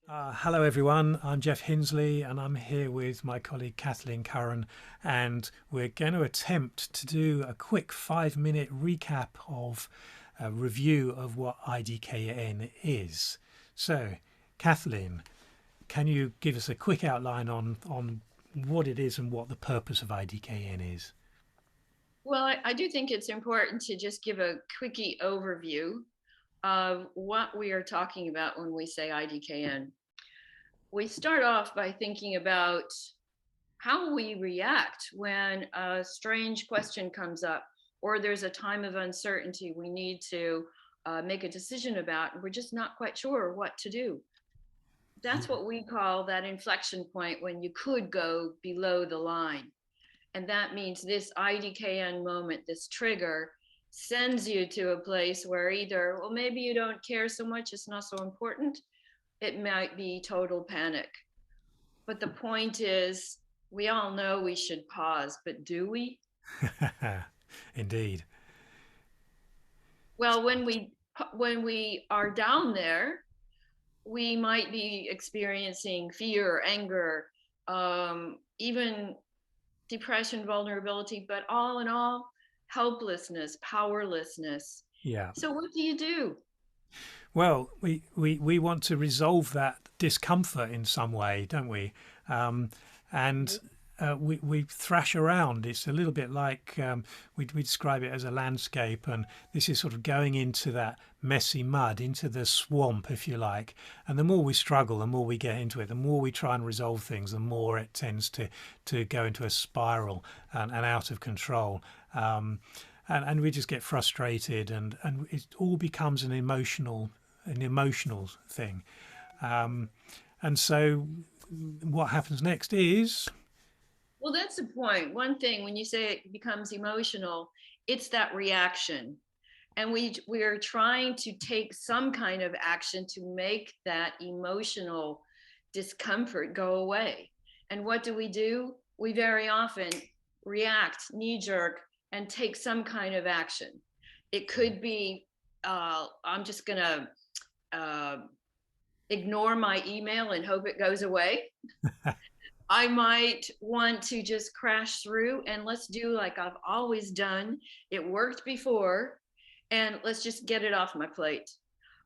Hello, everyone. I'm Geoff Hinsley, and I'm here with my colleague Kathleen Curran, and we're going to attempt to do a quick 5-minute recap of a review of what IDKN is. So, Kathleen, can you give us a quick outline on what it is and what the purpose of IDKN is? Well, I do think it's important to just give a quickie overview of what we are talking about when we say IDKN. We start off by thinking about how we react when a strange question comes up or there's a time of uncertainty we need to make a decision about, and we're just not quite sure what to do. That's what we call that inflection point when you could go below the line. And that means this IDKN moment, this trigger, sends you to a place where either, well, maybe you don't care so much, it's not so important. It might be total panic. But the point is, we all know we should pause, but do we? Indeed. Well, when we are down there, we might be experiencing fear, anger, even depression, vulnerability, but all in all, helplessness, powerlessness. Yeah. So, what do you do? Well, we want to resolve that discomfort in some way, don't we? And we thrash around. It's a little bit like we describe it as a landscape, and this is sort of going into that messy mud, into the swamp, if you like. And the more we struggle, the more we get into it, the more we try and resolve things, the more it tends to go into a spiral and out of control. And we just get frustrated, and it all becomes an emotional thing. Um, and so what happens next is, Well, that's the point. One thing, when you say it becomes emotional, it's that reaction. And we are trying to take some kind of action to make that emotional discomfort go away. And what do? We very often react knee jerk and take some kind of action. It could be, I'm just going to uh, ignore my email and hope it goes away. I might want to just crash through and let's do like I've always done. It worked before, and let's just get it off my plate.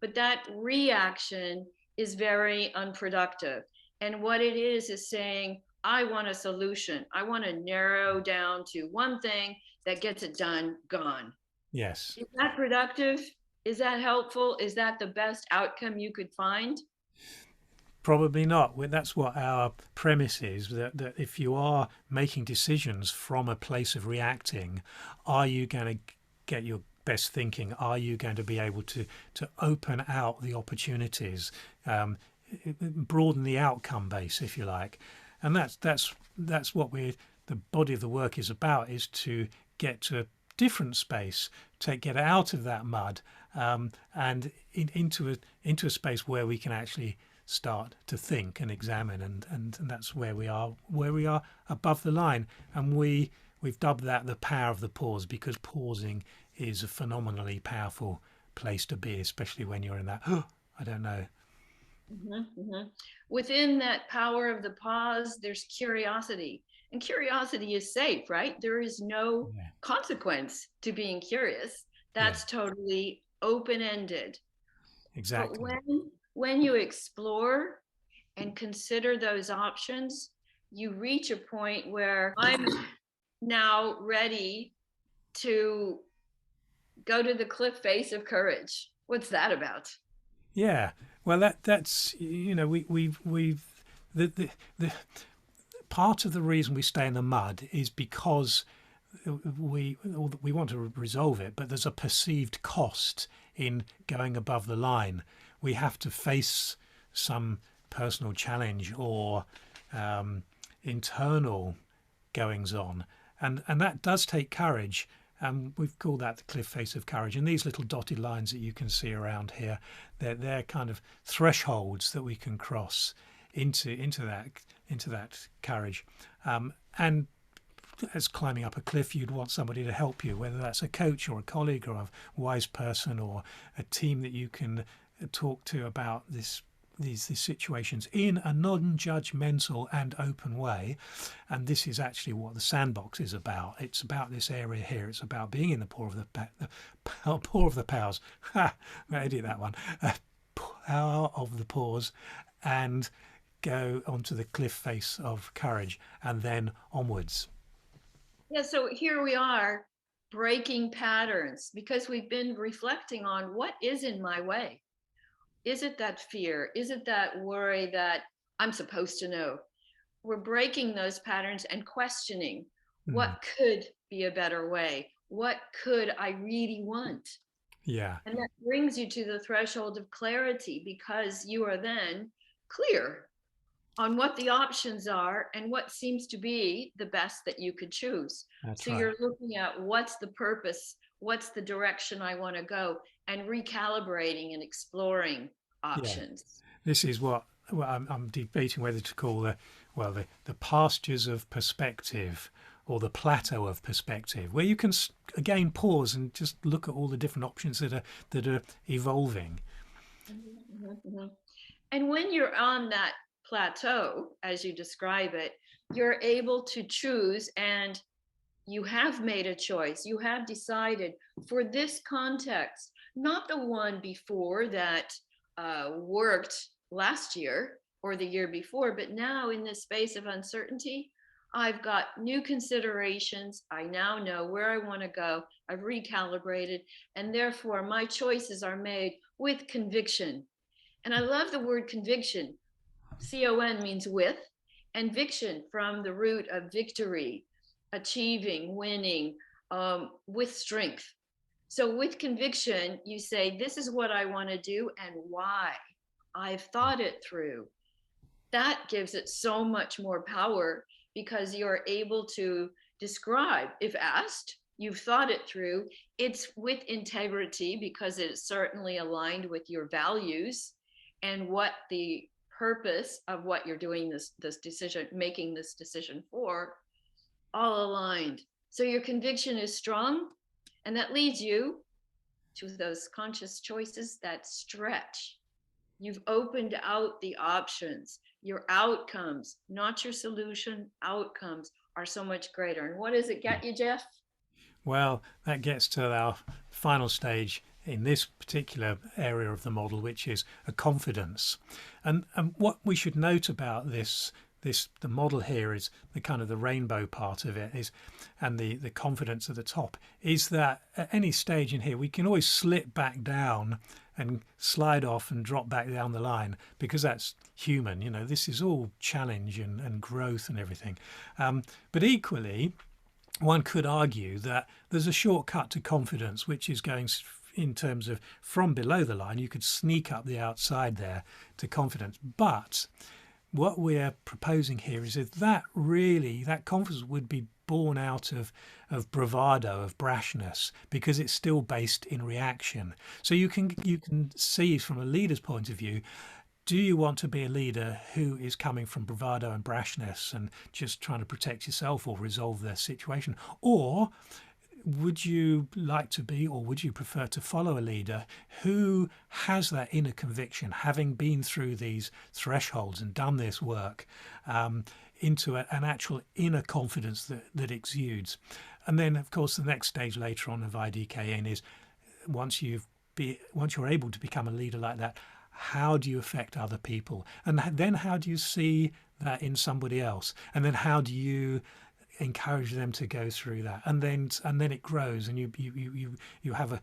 But that reaction is very unproductive. And what it is saying, I want a solution. I want to narrow down to one thing that gets it done, gone. yes, Is that productive? Is that helpful? Is that the best outcome you could find? probably not. That's what our premise is, that if you are making decisions from a place of reacting, are you going to get your best thinking? Are you going to be able to open out the opportunities, broaden the outcome base, if you like? And that's what the body of the work is about, is to get to a different space, get out of that mud, and into a space where we can actually start to think and examine, and that's where we are above the line. And we've dubbed that the power of the pause, because pausing is a phenomenally powerful place to be, especially when you're in that I don't know. Mhm. Within that power of the pause, there's curiosity. And curiosity is safe, right? There is no Yeah, consequence to being curious. yeah, That's totally open-ended. But exactly. when you explore and consider those options, you reach a point where I'm now ready to go to the cliff face of courage. What's that about? Yeah, well, that's we've the part of the reason we stay in the mud is because we want to resolve it, but there's a perceived cost in going above the line. We have to face some personal challenge or internal goings on, and that does take courage. And we've called that the cliff face of courage. And these little dotted lines that you can see around here, they're kind of thresholds that we can cross into that courage. And as climbing up a cliff, you'd want somebody to help you, whether that's a coach or a colleague or a wise person or a team that you can talk to about this these situations in a non-judgmental and open way. And this is actually what the Sandbox is about. It's about this area here. It's about being in the paw of the paw of the powers. Ha! Edit that one. Power of the paws, and go onto the cliff face of courage, and then onwards. Yeah, so here we are breaking patterns because we've been reflecting on what is in my way. Is it that fear? Is it that worry that I'm supposed to know? We're breaking those patterns and questioning Mm. what could be a better way? What could I really want? Yeah, And that brings you to the threshold of clarity because you are then clear on what the options are and what seems to be the best that you could choose. that's So right. you're looking at what's the purpose, what's the direction I want to go, and recalibrating and exploring Yeah, options. this is what, well, I'm debating whether to call the pastures of perspective, or the plateau of perspective, where you can again pause and just look at all the different options that are evolving. Mm-hmm, mm-hmm. And when you're on that plateau, as you describe it, you're able to choose, and you have made a choice. You have decided for this context, not the one before that worked last year or the year before, but now in this space of uncertainty, I've got new considerations. I now know where I want to go. I've recalibrated, and therefore my choices are made with conviction. And I love the word conviction. CON means with, and viction from the root of victory, achieving, winning, with strength. So with conviction, you say, this is what I want to do and why. I've thought it through. That gives it so much more power because you're able to describe, if asked, you've thought it through. It's with integrity because it's certainly aligned with your values and what the purpose of what you're doing this decision, making this decision for, all aligned. So your conviction is strong, and that leads you to those conscious choices that stretch. You've opened out the options. Your outcomes, not your solution, outcomes are so much greater. And what does it get you, Geoff? Well, that gets to our final stage in this particular area of the model, which is a confidence. And what we should note about the model here is the kind of the rainbow part of it is, and the confidence at the top is that at any stage in here we can always slip back down and slide off and drop back down the line, because that's human. This is all challenge and growth and everything. But equally, one could argue that there's a shortcut to confidence, which is going in terms of from below the line. You could sneak up the outside there to confidence. But what we're proposing here is that really that confidence would be born out of bravado, of brashness, because it's still based in reaction. So you can see from a leader's point of view, do you want to be a leader who is coming from bravado and brashness and just trying to protect yourself or resolve their situation? Or would you like to be, or would you prefer to follow a leader who has that inner conviction, having been through these thresholds and done this work, into an actual inner confidence that exudes? And then, of course, the next stage later on of IDKN is once you're able to become a leader like that, how do you affect other people? And then how do you see that in somebody else? And then how do you encourage them to go through that? And then it grows, and you have a,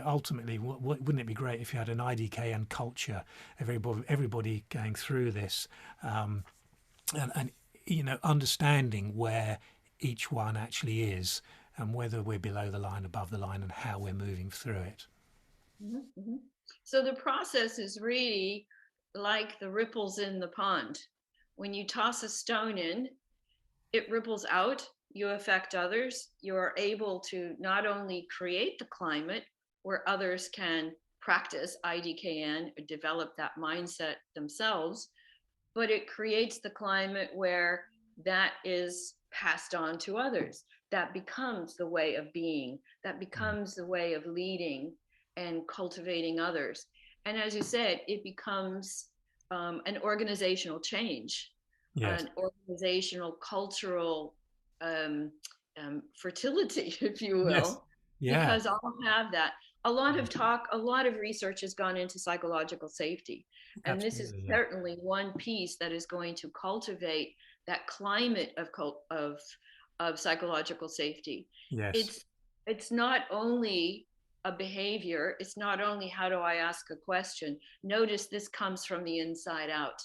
ultimately, wouldn't it be great if you had an IDKN culture, everybody going through this, and understanding where each one actually is, and whether we're below the line, above the line, and how we're moving through it. Mm-hmm, mm-hmm. So the process is really like the ripples in the pond. When you toss a stone in, it ripples out, you affect others. You're able to not only create the climate where others can practice IDKN, or develop that mindset themselves, but it creates the climate where that is passed on to others. That becomes the way of being, that becomes the way of leading and cultivating others. And as you said, it becomes an organizational change, Yes. an organizational cultural fertility, if you Yes. will, Yeah. because I'll have that. A lot of research has gone into psychological safety. And this is Absolutely. Yeah. certainly one piece that is going to cultivate that climate of psychological safety. Yes. It's it's not only a behavior, it's not only how do I ask a question. Notice this comes from the inside out.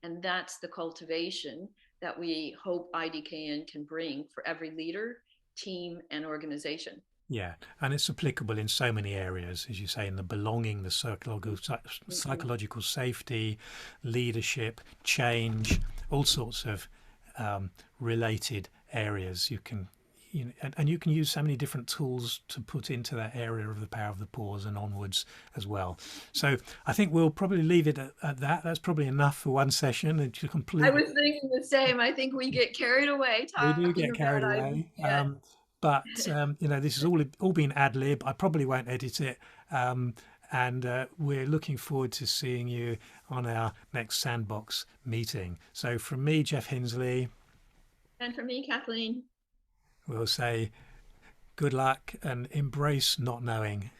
And that's the cultivation that we hope IDKN can bring for every leader, team, and organization. Yeah, and it's applicable in so many areas, as you say, in the belonging, the psychological safety, leadership, change, all sorts of related areas. And you can use so many different tools to put into that area of the power of the pause and onwards as well. So I think we'll probably leave it at that. That's probably enough for one session and to I complete. was thinking the same. I think we get carried away We do talking get carried about away, IDKN. but this has all been ad lib. I probably won't edit it, and we're looking forward to seeing you on our next Sandbox meeting. So from me, Geoff Hinsley, And for me, Kathleen. we'll say good luck and embrace not knowing.